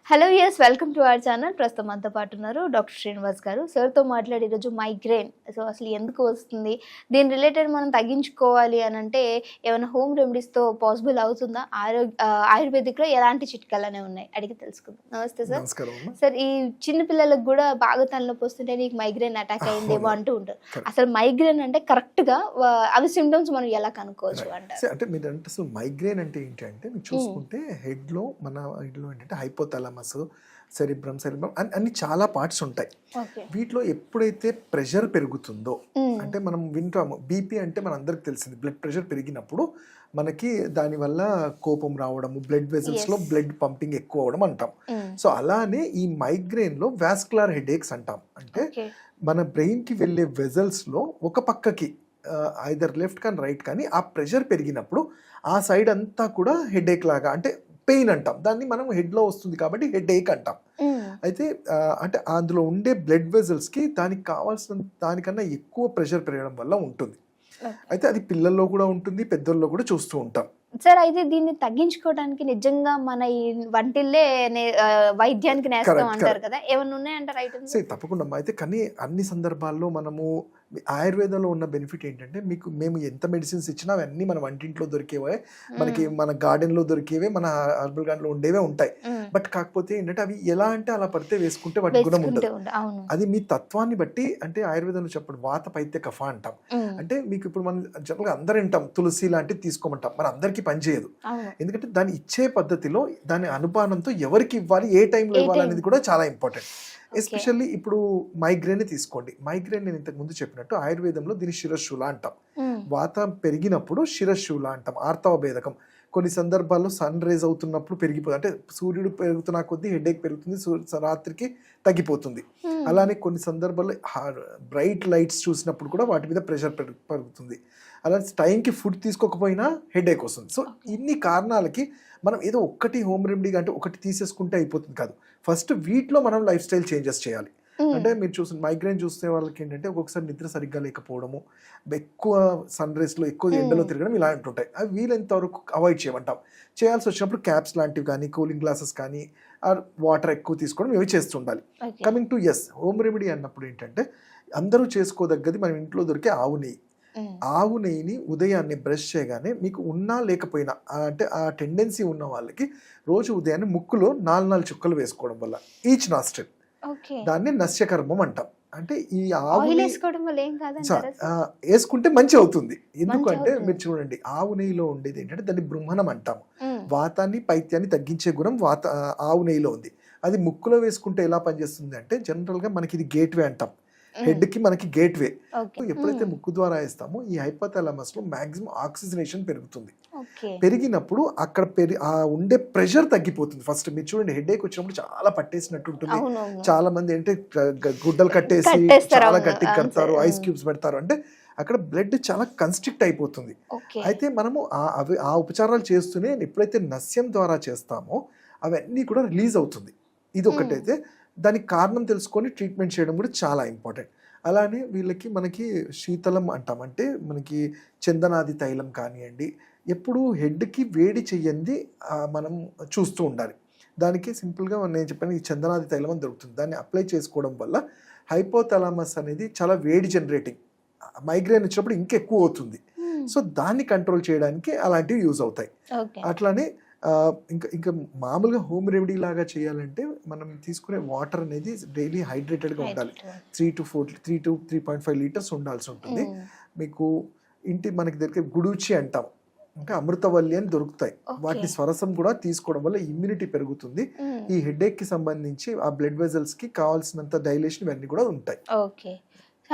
Hello yes welcome to our channel. ప్రస్తుతం మనతో పాటు ఉన్నారు డాక్టర్ శ్రీనివాస్ గారు. సార్తో మాట్లాడే ఈరోజు మైగ్రేన్ సో అసలు ఎందుకు వస్తుంది, దీని రిలేటెడ్ మనం తగ్గించుకోవాలి అని అంటే ఏమైనా హోమ్ రెమెడీస్తో పాసిబుల్ అవుతుందా, ఆయుర్వేదిక్లో ఎలాంటి చిట్కాలనే ఉన్నాయి అడిగి తెలుసుకుందాం. నమస్తే సార్. సార్, ఈ చిన్న పిల్లలకు కూడా బాగా తలనొప్పి వస్తుంటే నీకు మైగ్రేన్ అటాక్ అయిందేమో అంటూ ఉంటారు. అసలు మైగ్రేన్ అంటే కరెక్ట్గా అవి సిమ్టమ్స్ మనం ఎలా కనుక్కోవచ్చు అంటారు? అంటే మీరు అంటే అసలు మైగ్రేన్ అంటే ఏంటి అంటే మీరు చూసుకుంటే హెడ్లో ఏంటంటే హైపోథాలమస్, సెరిబ్రమ్ అన్ని చాలా పార్ట్స్ ఉంటాయి. వీటిలో ఎప్పుడైతే ప్రెషర్ పెరుగుతుందో, అంటే మనం వింటాము బీపీ అంటే మన అందరికి తెలిసింది, బ్లడ్ ప్రెషర్ పెరిగినప్పుడు మనకి దానివల్ల కోపం రావడము, బ్లడ్ వెజల్స్ లో బ్లడ్ పంపింగ్ ఎక్కువ అవడం అంటాం. సో అలానే ఈ మైగ్రేన్ లో వాస్కులర్ హెడేక్స్ అంటాం. అంటే మన బ్రెయిన్ కి వెళ్ళే వెజల్స్ లో ఒక పక్కకి ఐదర్ లెఫ్ట్ కానీ రైట్ కానీ ఆ ప్రెషర్ పెరిగినప్పుడు ఆ సైడ్ అంతా కూడా హెడేక్ లాగా, అంటే పెయిన్ అంటాం. దాన్ని మనం హెడ్లో వస్తుంది కాబట్టి హెడ్ ఏక్ అంటాం. అయితే అంటే అందులో ఉండే బ్లడ్ వెజల్స్కి దానికి కావాల్సిన దానికన్నా ఎక్కువ ప్రెషర్ పెరగడం వల్ల ఉంటుంది. అయితే అది పిల్లల్లో కూడా ఉంటుంది, పెద్దల్లో కూడా చూస్తూ ఉంటాం. సార్, అయితే దీన్ని తగ్గించుకోవడానికి నిజంగా మన ఈ వంటిల్లే వైద్యానికి నేస్తాం అంటారు కదా, ఏమన్నా ఉన్నాయంటారు ఐటమ్స్? తప్పకుండా. అయితే కానీ అన్ని సందర్భాల్లో మనము ఆయుర్వేదంలో ఉన్న బెనిఫిట్ ఏంటంటే మేము ఎంత మెడిసిన్స్ ఇచ్చినా అవన్నీ మన వంటింట్లో దొరికేవే, మనకి మన గార్డెన్లో దొరికేవే, మన హర్బల్ గార్డెన్లో ఉండేవే ఉంటాయి. బట్ కాకపోతే ఏంటంటే అవి ఎలా అంటే అలా పడితే వేసుకుంటే వాటి గుణం ఉండదు. అది మీ తత్వాన్ని బట్టి. అంటే ఆయుర్వేదంలో చెప్పడం వాత పైత్య కఫ అంటాం. అంటే మీకు ఇప్పుడు మనం జనరల్గా అందరూ వింటాం తులసి లాంటివి తీసుకోమంటాం, మన అందరికీ పనిచేయదు. ఎందుకంటే దాన్ని ఇచ్చే పద్ధతిలో, దాని అనుపానంతో ఎవరికి ఇవ్వాలి, ఏ టైంలో ఇవ్వాలి అనేది కూడా చాలా ఇంపార్టెంట్. ఎస్పెషల్లీ ఇప్పుడు మైగ్రేన్ తీసుకోండి. మైగ్రేన్ నేను ఇంతకు ముందు చెప్పినట్టు ఆయుర్వేదంలో దీని శిరశూల అంటాం. వాతం పెరిగినప్పుడు శిరశూల అంటాం. ఆర్తవ భేదకం. కొన్ని సందర్భాల్లో సన్ రేజ్ అవుతున్నప్పుడు పెరిగిపోతుంది, అంటే సూర్యుడు పెరుగుతున్న కొద్దీ హెడేక్ పెరుగుతుంది, రాత్రికి తగ్గిపోతుంది. అలానే కొన్ని సందర్భాల్లో బ్రైట్ లైట్స్ చూసినప్పుడు కూడా వాటి మీద ప్రెషర్ పెరుగుతుంది. అలా టైంకి ఫుడ్ తీసుకోకపోయినా హెడేక్ వస్తుంది. సో ఇన్ని కారణాలకి మనం ఏదో ఒక్కటి హోమ్ రెమెడీగా అంటే ఒకటి తీసేసుకుంటే అయిపోతుంది కాదు. ఫస్ట్ వీటిలో మనం లైఫ్ స్టైల్ చేంజెస్ చేయాలి. అంటే మీరు మైగ్రేన్ చూస్తే వాళ్ళకి ఏంటంటే ఒక్కొక్కసారి నిద్ర సరిగ్గా లేకపోవడము, ఎక్కువ సన్ రేస్లో ఎక్కువ ఎండలో తిరగడం ఇలాంటి ఉంటాయి. అవి వీలైనంత వరకు అవాయిడ్ చేయమంటాం. చేయాల్సి వచ్చినప్పుడు క్యాప్స్ లాంటివి కానీ, కూలింగ్ గ్లాసెస్ కానీ, వాటర్ ఎక్కువ తీసుకోవడం ఇవి చేస్తుండాలి. కమింగ్ టు హోమ్ రెమెడీ అన్నప్పుడు ఏంటంటే అందరూ చేసుకోదగ్గది మనం ఇంట్లో దొరికే ఆవు నెయ్యి. ఆవు నెయ్యిని ఉదయాన్నే బ్రష్ చేయగానే మీకు ఉన్నా లేకపోయినా, అంటే ఆ టెండెన్సీ ఉన్న వాళ్ళకి రోజు ఉదయాన్నే ముక్కులో 4 చుక్కలు వేసుకోవడం వల్ల ఈచ్ నాస్ట్రిల్, దాన్ని నస్యకర్మం అంటాం. అంటే ఈ ఆవు వేసుకుంటే మంచి అవుతుంది. ఎందుకంటే మీరు చూడండి, ఆవు నెయ్యిలో ఉండేది ఏంటంటే దాన్ని బృంహణం అంటాము. వాతాన్ని పైత్యాన్ని తగ్గించే గుణం ఆవు నెయ్యిలో ఉంది. అది ముక్కులో వేసుకుంటే ఎలా పనిచేస్తుంది అంటే జనరల్ గా మనకి ఇది గేట్వే అంటాం. హెడ్ కి మనకి గేట్వే. ఎప్పుడైతే ముక్కు ద్వారా వేస్తామో ఈ హైపోథాలమస్ లో మాక్సిమం ఆక్సిజనేషన్ పెరుగుతుంది. పెరిగినప్పుడు అక్కడ ఉండే ప్రెషర్ తగ్గిపోతుంది. ఫస్ట్ మీరు చూడండి, హెడేక్ వచ్చినప్పుడు చాలా పట్టేసినట్టు ఉంటుంది. చాలా మంది అంటే గుడ్డలు కట్టేసి చాలా గట్టిగా కడతారు, ఐస్ క్యూబ్స్ పెడతారు. అంటే అక్కడ బ్లడ్ చాలా కన్స్ట్రిక్ట్ అయిపోతుంది. అయితే మనము ఆ ఉపచారాలు చేస్తూనే ఎప్పుడైతే నస్యం ద్వారా చేస్తామో అవన్నీ కూడా రిలీజ్ అవుతుంది. ఇది ఒకటైతే దానికి కారణం తెలుసుకొని ట్రీట్మెంట్ చేయడం కూడా చాలా ఇంపార్టెంట్. అలానే మనకి శీతలం అంటాం. అంటే మనకి చందనాది తైలం కానివ్వండి, ఎప్పుడు హెడ్కి వేడి చెయ్యంది మనం చూస్తూ ఉండాలి. దానికి సింపుల్గా నేను చెప్పాను, ఈ చందనాది తైలం అని దొరుకుతుంది. దాన్ని అప్లై చేసుకోవడం వల్ల హైపోథాలమస్ అనేది చాలా వేడి జనరేటింగ్, మైగ్రేన్ వచ్చినప్పుడు ఇంకెక్కువ అవుతుంది. సో దాన్ని కంట్రోల్ చేయడానికి అలాంటివి యూజ్ అవుతాయి. అట్లానే ఇంకా మామూలుగా హోమ్ రెమెడీ లాగా చేయాలంటే మనం తీసుకునే వాటర్ అనేది డైలీ హైడ్రేటెడ్గా ఉండాలి. 3 to 3.5 లీటర్స్ ఉండాల్సి ఉంటుంది. మీకు మనకి దగ్గర గుడూచి అంటాం, అంటే అమృతవల్లి అని దొరుకుతాయి. వాటిని స్వరసం కూడా తీసుకోవడం వల్ల ఇమ్యూనిటీ పెరుగుతుంది. ఈ హెడేక్ కి సంబంధించి ఆ బ్లడ్ వెజల్స్ కి కావాల్సినంత డైలేషన్ ఇవన్నీ కూడా ఉంటాయి.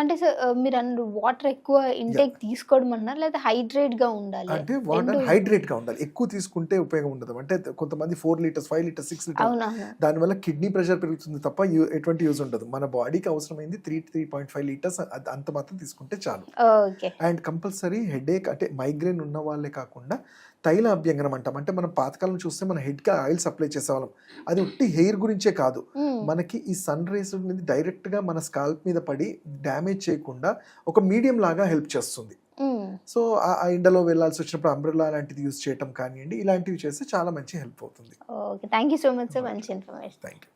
అంటే సార్, మీరు అన్నారు వాటర్ ఎక్కువ ఇంటేక్ తీసుకోవడం అన్నారు, లేదా హైడ్రేట్ గా ఉండాలి? అంటే వాటర్ హైడ్రేట్ గా ఉండాలి. ఎక్కువ తీసుకుంటే ఉపయోగం ఉండదు. అంటే కొంతమంది 4 లీటర్స్ 5 లీటర్స్ 6 లీటర్స్, దానివల్ల కిడ్నీ ప్రెషర్ పెరుగుతుంది తప్ప ఎటువంటి యూజ్ ఉండదు. మన బాడీకి అవసరమైంది 3.5 లీటర్స్ అంత మాత్రం తీసుకుంటే చాలు. అండ్ కంపల్సరీ హెడేక్ అంటే మైగ్రేన్ ఉన్న వాళ్ళే కాకుండా తైల అభ్యంగనం అంటాం. అంటే మనం పాతకాలం చూస్తే మన హెడ్ కి ఆయిల్స్ అప్లై చేసేవాళ్ళం. అది ఉట్టి హెయిర్ గురించే కాదు, మనకి ఈ సన్ రేస్ అనేది డైరెక్ట్ గా మన స్కాల్ప్ మీద పడి డ్యామేజ్ చేయకుండా ఒక మీడియం లాగా హెల్ప్ చేస్తుంది. సో ఆ ఎండలో వెళ్ళాల్సి వచ్చినప్పుడు అంబ్రెల్లా లాంటిది యూస్ చేయటం కానివ్వండి, ఇలాంటివి చేస్తే చాలా మంచి హెల్ప్ అవుతుంది. Okay, thank you so much sir, మంచి ఇన్ఫర్మేషన్. Thank you.